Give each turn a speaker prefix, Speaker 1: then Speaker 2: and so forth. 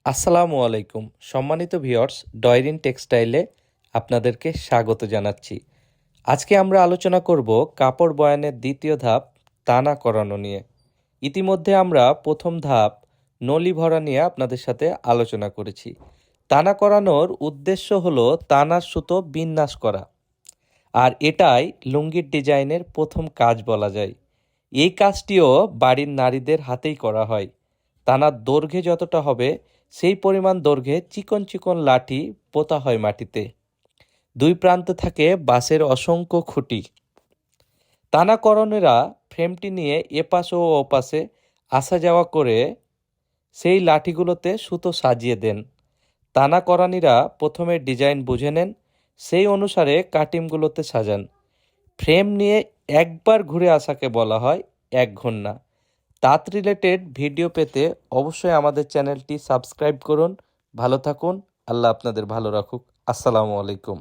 Speaker 1: আসসালামু আলাইকুম সম্মানিত ভিউয়ার্স, ডয়রিন টেক্সটাইলে আপনাদেরকে স্বাগত জানাচ্ছি। আজকে আমরা আলোচনা করব কাপড় বয়ানের দ্বিতীয় ধাপ তানা করানো নিয়ে। ইতিমধ্যে আমরা প্রথম ধাপ নলি ভরা নিয়ে আপনাদের সাথে আলোচনা করেছি। তানা করানোর উদ্দেশ্য হলো তানার সুতো বিন্যাস করা, আর এটাই লুঙ্গির ডিজাইনের প্রথম কাজ বলা যায়। এই কাজটিও বাড়ির নারীদের হাতেই করা হয়। তানার দৈর্ঘ্যে যতটা হবে সেই পরিমাণ দৈর্ঘ্যে চিকন চিকন লাঠি পোতা হয় মাটিতে। দুই প্রান্তে থাকে বাঁশের অসংখ্য খুঁটি। তানাকরণেরা ফ্রেমটি নিয়ে এপাশ ও ওপাশে আসা যাওয়া করে সেই লাঠিগুলোতে সুতো সাজিয়ে দেন। তানাকরানিরা প্রথমে ডিজাইন বুঝে নেন, সেই অনুসারে কাটিংগুলোতে সাজান। ফ্রেম নিয়ে একবার ঘুরে আসাকে বলা হয় এক ঘন্না। তাঁত রিলেটেড ভিডিও পেতে অবশ্যই আমাদের চ্যানেলটি সাবস্ক্রাইব করুন। ভালো থাকুন, আল্লাহ আপনাদের ভালো রাখুক। আসসালামু আলাইকুম।